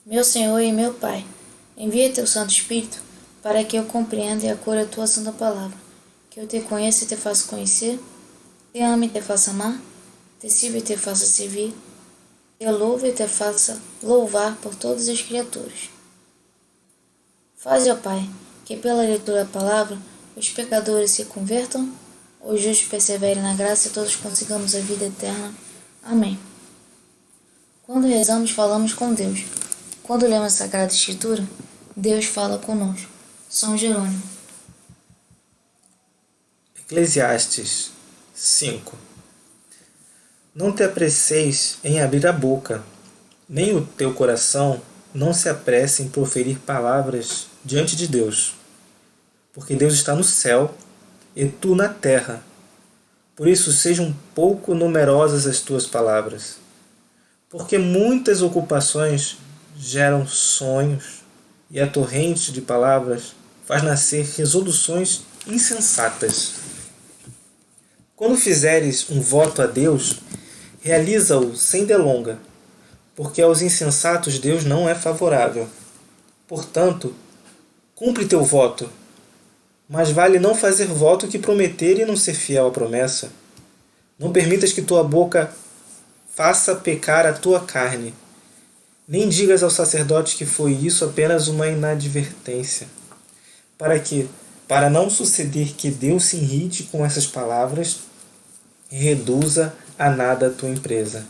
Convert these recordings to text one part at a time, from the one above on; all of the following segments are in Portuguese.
Meu Senhor e meu Pai, envia teu Santo Espírito para que eu compreenda e acolha a tua santa palavra, que eu te conheça e te faça conhecer, te ame e te faça amar, te sirva e te faça servir, te louve e te faça louvar por todas as criaturas. Faze, ó Pai, que pela leitura da palavra os pecadores se convertam, os justos perseverem na graça e todos consigamos a vida eterna. Amém. Quando rezamos, falamos com Deus. Quando lemos a Sagrada Escritura, Deus fala conosco. São Jerônimo. Eclesiastes 5. Não te apresseis em abrir a boca, nem o teu coração não se apresse em proferir palavras diante de Deus, porque Deus está no céu e tu na terra. Por isso sejam pouco numerosas as tuas palavras, porque muitas ocupações geram sonhos, e a torrente de palavras faz nascer resoluções insensatas. Quando fizeres um voto a Deus, realiza-o sem delonga, porque aos insensatos Deus não é favorável. Portanto, cumpre teu voto, mas vale não fazer voto que prometer e não ser fiel à promessa. Não permitas que tua boca faça pecar a tua carne. Nem digas ao sacerdote que foi isso apenas uma inadvertência. Para não suceder que Deus se irrite com essas palavras e reduza a nada a tua empresa.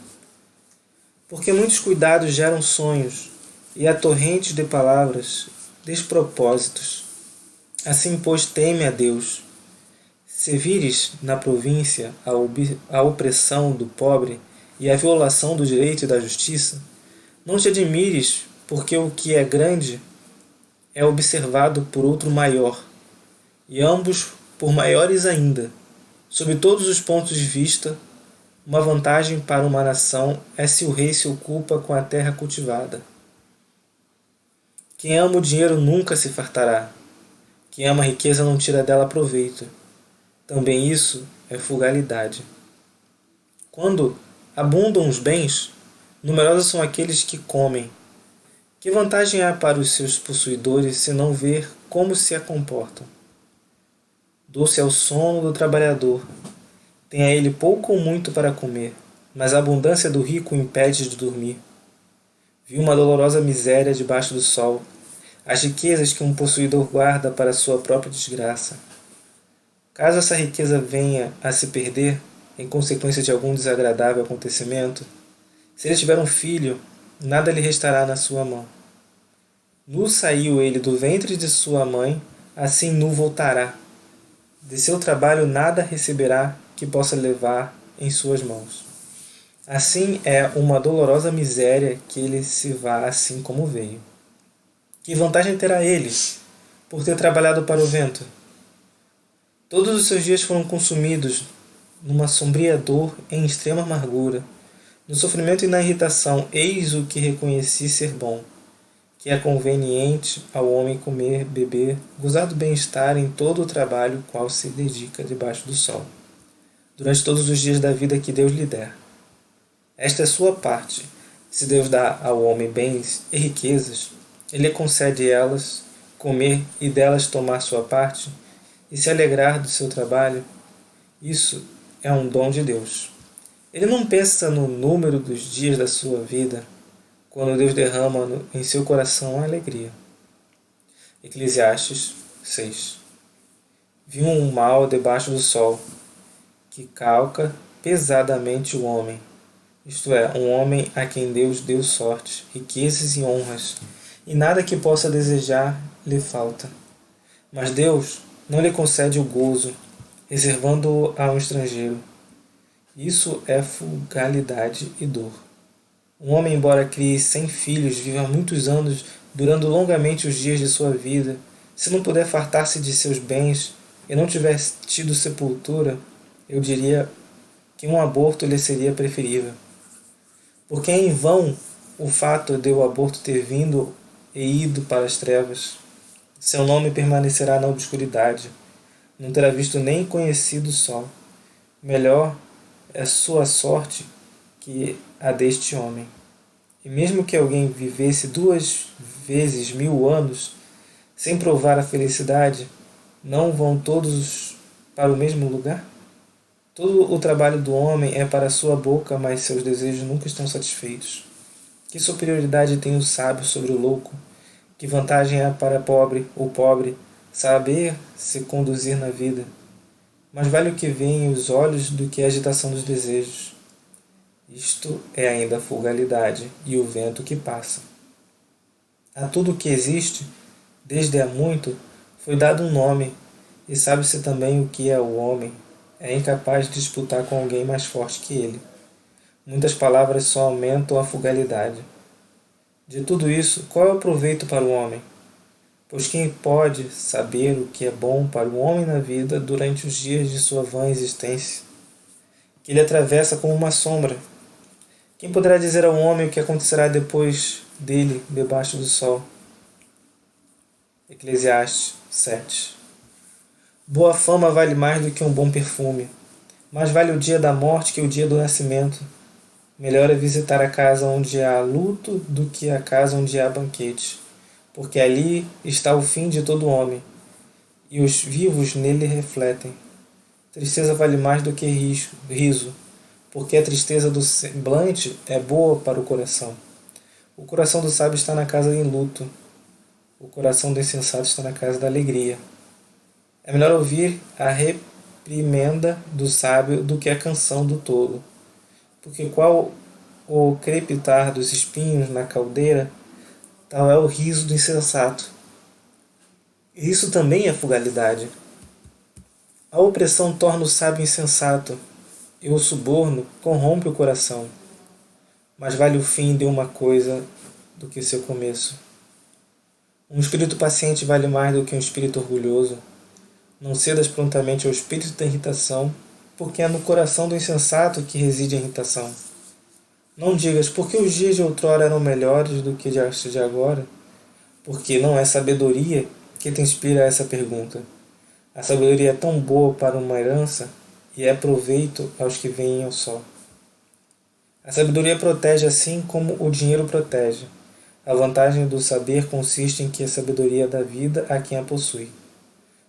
Porque muitos cuidados geram sonhos, e a torrente de palavras despropósitos. Assim, pois, teme a Deus. Se vires na província a opressão do pobre e a violação do direito e da justiça, não te admires, porque o que é grande é observado por outro maior, e ambos por maiores ainda. Sob todos os pontos de vista, uma vantagem para uma nação é se o rei se ocupa com a terra cultivada. Quem ama o dinheiro nunca se fartará. Quem ama a riqueza não tira dela proveito. Também isso é frugalidade. Quando abundam os bens, numerosos são aqueles que comem. Que vantagem há para os seus possuidores se não ver como se comportam? Doce é o sono do trabalhador. Tem a ele pouco ou muito para comer, mas a abundância do rico o impede de dormir. Viu uma dolorosa miséria debaixo do sol, as riquezas que um possuidor guarda para sua própria desgraça. Caso essa riqueza venha a se perder, em consequência de algum desagradável acontecimento, se ele tiver um filho, nada lhe restará na sua mão. Nu saiu ele do ventre de sua mãe, assim nu voltará. De seu trabalho nada receberá que possa levar em suas mãos. Assim é uma dolorosa miséria que ele se vá assim como veio. Que vantagem terá ele por ter trabalhado para o vento? Todos os seus dias foram consumidos numa sombria dor em extrema amargura. No sofrimento e na irritação, eis o que reconheci ser bom, que é conveniente ao homem comer, beber, gozar do bem-estar em todo o trabalho qual se dedica debaixo do sol, durante todos os dias da vida que Deus lhe der. Esta é sua parte. Se Deus dá ao homem bens e riquezas, ele concede elas, comer e delas tomar sua parte, e se alegrar do seu trabalho. Isso é um dom de Deus. Ele não pensa no número dos dias da sua vida, quando Deus derrama em seu coração a alegria. Eclesiastes 6. Viu um mal debaixo do sol, que calca pesadamente o homem, isto é, um homem a quem Deus deu sorte, riquezas e honras, e nada que possa desejar lhe falta. Mas Deus não lhe concede o gozo, reservando-o a um estrangeiro. Isso é frugalidade e dor. Um homem, embora crie 100 filhos, viva muitos anos, durando longamente os dias de sua vida, se não puder fartar-se de seus bens e não tiver tido sepultura, eu diria que um aborto lhe seria preferível. Porque é em vão o fato de o aborto ter vindo e ido para as trevas. Seu nome permanecerá na obscuridade, não terá visto nem conhecido o sol. Melhor é sua sorte que a deste homem. E mesmo que alguém vivesse 2 vezes 1000 anos sem provar a felicidade, não vão todos para o mesmo lugar? Todo o trabalho do homem é para sua boca, mas seus desejos nunca estão satisfeitos. Que superioridade tem o sábio sobre o louco? Que vantagem há para o pobre saber se conduzir na vida? Mais vale o que vê em os olhos do que a agitação dos desejos. Isto é ainda a frugalidade e o vento que passa. A tudo o que existe, desde há muito, foi dado um nome, e sabe-se também o que é o homem. É incapaz de disputar com alguém mais forte que ele. Muitas palavras só aumentam a frugalidade. De tudo isso, qual é o proveito para o homem? Pois quem pode saber o que é bom para o homem na vida durante os dias de sua vã existência, que ele atravessa como uma sombra? Quem poderá dizer ao homem o que acontecerá depois dele, debaixo do sol? Eclesiastes 7. Boa fama vale mais do que um bom perfume. Mais vale o dia da morte que o dia do nascimento. Melhor é visitar a casa onde há luto do que a casa onde há banquete, porque ali está o fim de todo homem, e os vivos nele refletem. Tristeza vale mais do que riso, porque a tristeza do semblante é boa para o coração. O coração do sábio está na casa em luto, o coração do insensato está na casa da alegria. É melhor ouvir a reprimenda do sábio do que a canção do tolo, porque qual o crepitar dos espinhos na caldeira, tal é o riso do insensato. E isso também é frugalidade. A opressão torna o sábio insensato, e o suborno corrompe o coração. Mas vale o fim de uma coisa do que seu começo. Um espírito paciente vale mais do que um espírito orgulhoso. Não cedas prontamente ao espírito da irritação, porque é no coração do insensato que reside a irritação. Não digas, porque os dias de outrora eram melhores do que os de agora? Porque não é sabedoria que te inspira essa pergunta. A sabedoria é tão boa para uma herança e é proveito aos que vêm ao sol. A sabedoria protege assim como o dinheiro protege. A vantagem do saber consiste em que a sabedoria dá vida a quem a possui.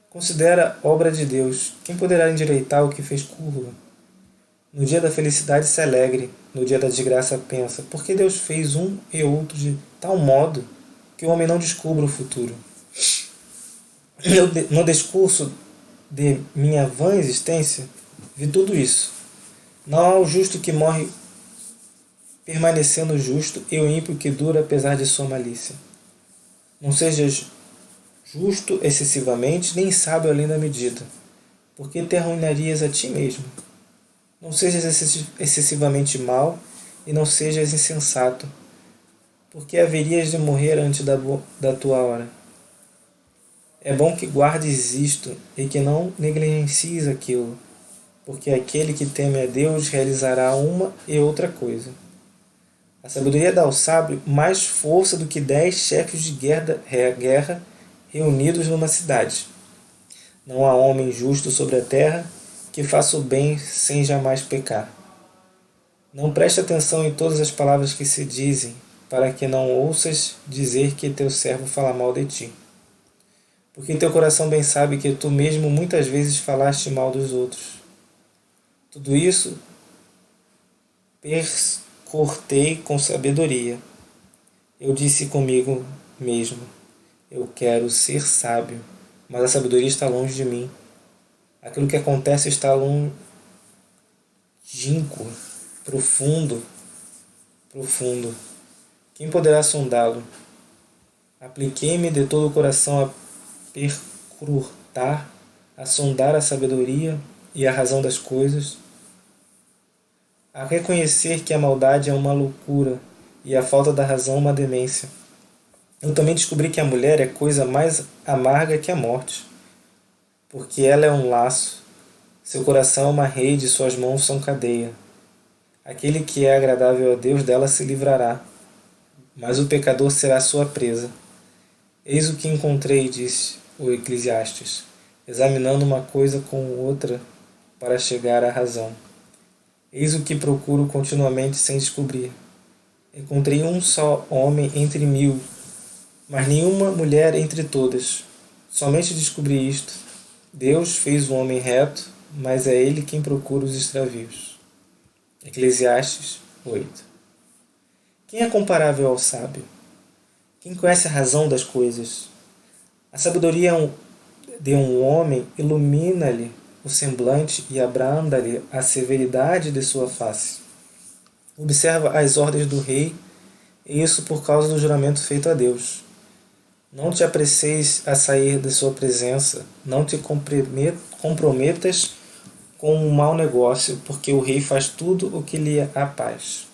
Considera obra de Deus. Quem poderá endireitar o que fez curva? No dia da felicidade se alegre, no dia da desgraça pensa, porque Deus fez um e outro de tal modo que o homem não descubra o futuro. No discurso de minha vã existência, vi tudo isso. Não há o justo que morre permanecendo justo e o ímpio que dura apesar de sua malícia. Não sejas justo excessivamente, nem sábio além da medida, porque te arruinarias a ti mesmo. Não sejas excessivamente mau e não sejas insensato, porque haverias de morrer antes da tua hora. É bom que guardes isto e que não negligencies aquilo, porque aquele que teme a Deus realizará uma e outra coisa. A sabedoria dá ao sábio mais força do que 10 chefes de guerra reunidos numa cidade. Não há homem justo sobre a terra que faça o bem sem jamais pecar. Não preste atenção em todas as palavras que se dizem, para que não ouças dizer que teu servo fala mal de ti. Porque teu coração bem sabe que tu mesmo muitas vezes falaste mal dos outros. Tudo isso cortei com sabedoria. Eu disse comigo mesmo, eu quero ser sábio, mas a sabedoria está longe de mim. Aquilo que acontece está longínquo, profundo. Quem poderá sondá-lo? Apliquei-me de todo o coração a perscrutar, a sondar a sabedoria e a razão das coisas, a reconhecer que a maldade é uma loucura e a falta da razão uma demência. Eu também descobri que a mulher é coisa mais amarga que a morte, porque ela é um laço, seu coração é uma rede e suas mãos são cadeia. Aquele que é agradável a Deus dela se livrará, mas o pecador será sua presa. Eis o que encontrei, disse o Eclesiastes, examinando uma coisa com outra para chegar à razão. Eis o que procuro continuamente sem descobrir. Encontrei um só homem entre 1000, mas nenhuma mulher entre todas. Somente descobri isto. Deus fez o homem reto, mas é ele quem procura os extravios. Eclesiastes 8. Quem é comparável ao sábio? Quem conhece a razão das coisas? A sabedoria de um homem ilumina-lhe o semblante e abranda-lhe a severidade de sua face. Observa as ordens do rei, e isso por causa do juramento feito a Deus. Não te apresseis a sair de sua presença, não te comprometas com um mau negócio, porque o rei faz tudo o que lhe apraz.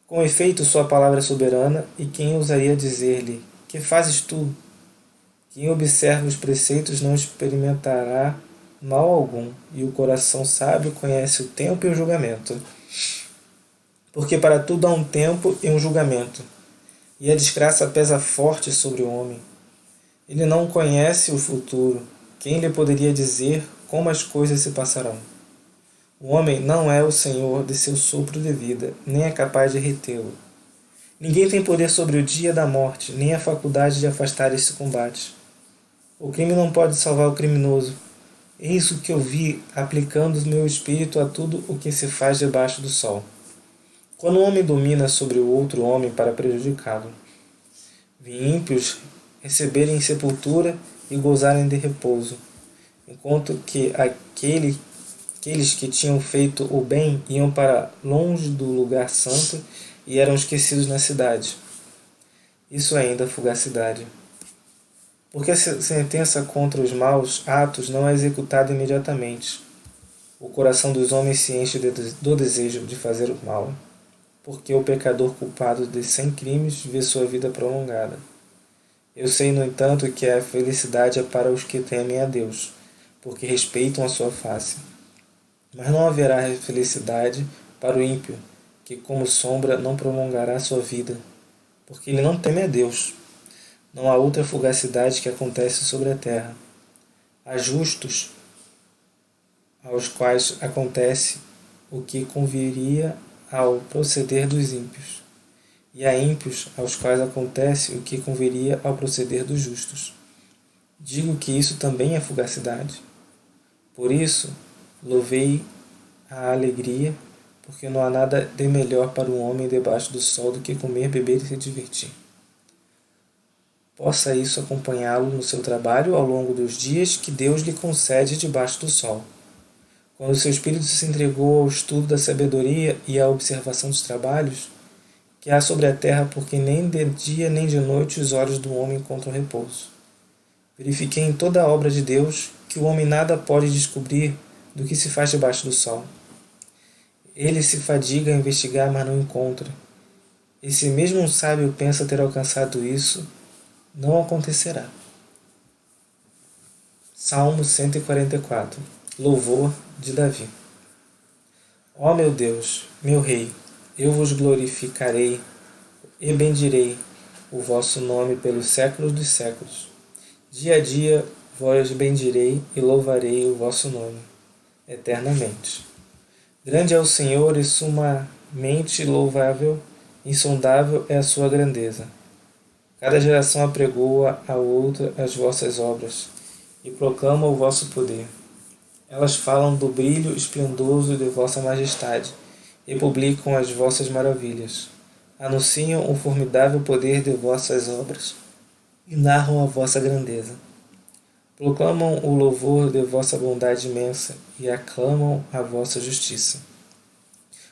Com efeito, sua palavra é soberana, e quem ousaria dizer-lhe: que fazes tu? Quem observa os preceitos não experimentará mal algum, e o coração sábio conhece o tempo e o julgamento. Porque para tudo há um tempo e um julgamento, e a desgraça pesa forte sobre o homem. Ele não conhece o futuro. Quem lhe poderia dizer como as coisas se passarão? O homem não é o senhor de seu sopro de vida, nem é capaz de retê-lo. Ninguém tem poder sobre o dia da morte, nem a faculdade de afastar esse combate. O crime não pode salvar o criminoso. Eis o que eu vi, aplicando o meu espírito a tudo o que se faz debaixo do sol. Quando o homem domina sobre o outro homem para prejudicá-lo. Vi ímpios receberem sepultura e gozarem de repouso, enquanto que aqueles que tinham feito o bem iam para longe do lugar santo e eram esquecidos na cidade. Isso ainda é fugacidade. Porque a sentença contra os maus atos não é executada imediatamente. O coração dos homens se enche do desejo de fazer o mal, porque o pecador culpado de 100 crimes vê sua vida prolongada. Eu sei, no entanto, que a felicidade é para os que temem a Deus, porque respeitam a sua face. Mas não haverá felicidade para o ímpio, que como sombra não prolongará sua vida, porque ele não teme a Deus. Não há outra fugacidade que acontece sobre a terra. Há justos aos quais acontece o que conviria ao proceder dos ímpios, e há ímpios aos quais acontece o que conviria ao proceder dos justos. Digo que isso também é fugacidade. Por isso, louvei a alegria, porque não há nada de melhor para o homem debaixo do sol do que comer, beber e se divertir. Possa isso acompanhá-lo no seu trabalho ao longo dos dias que Deus lhe concede debaixo do sol. Quando seu espírito se entregou ao estudo da sabedoria e à observação dos trabalhos, que há sobre a terra, porque nem de dia nem de noite os olhos do homem encontram repouso. Verifiquei em toda a obra de Deus que o homem nada pode descobrir do que se faz debaixo do sol. Ele se fadiga a investigar, mas não encontra. E se mesmo um sábio pensa ter alcançado isso, não acontecerá. Salmo 144. Louvor de Davi. Ó meu Deus, meu Rei, eu vos glorificarei e bendirei o vosso nome pelos séculos dos séculos. Dia a dia vos bendirei e louvarei o vosso nome, eternamente. Grande é o Senhor e sumamente louvável, insondável é a sua grandeza. Cada geração apregoa a outra as vossas obras e proclama o vosso poder. Elas falam do brilho esplendoso de vossa majestade e publicam as vossas maravilhas. Anunciam o formidável poder de vossas obras e narram a vossa grandeza. Proclamam o louvor de vossa bondade imensa e aclamam a vossa justiça.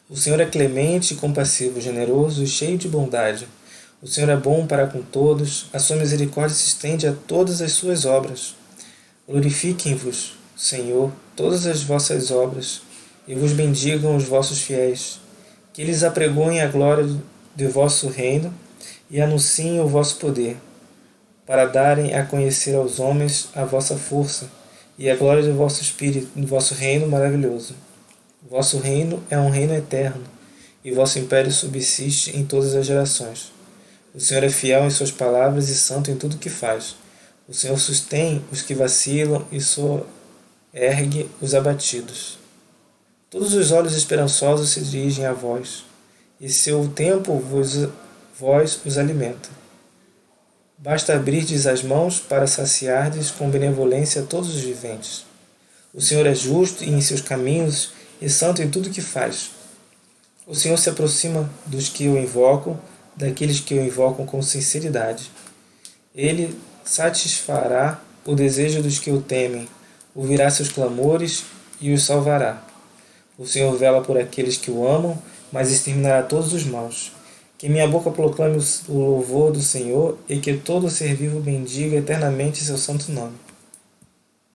O Senhor é clemente e compassivo, generoso e cheio de bondade. O Senhor é bom para com todos, a sua misericórdia se estende a todas as suas obras. Glorifiquem-vos, Senhor, todas as vossas obras, e vos bendigam os vossos fiéis. Que eles apregoem a glória de vosso reino e anunciem o vosso poder, para darem a conhecer aos homens a vossa força e a glória do vosso Espírito, do vosso reino maravilhoso. O vosso reino é um reino eterno, e vosso império subsiste em todas as gerações. O Senhor é fiel em suas palavras e santo em tudo o que faz. O Senhor sustém os que vacilam e soergue os abatidos. Todos os olhos esperançosos se dirigem a vós, e seu tempo vós os alimenta. Basta abrirdes as mãos para saciardes com benevolência todos os viventes. O Senhor é justo em seus caminhos e santo em tudo que faz. O Senhor se aproxima dos que o invocam, daqueles que o invocam com sinceridade. Ele satisfará o desejo dos que o temem, ouvirá seus clamores e os salvará. O Senhor vela por aqueles que o amam, mas exterminará todos os maus. Que minha boca proclame o louvor do Senhor e que todo ser vivo bendiga eternamente seu santo nome.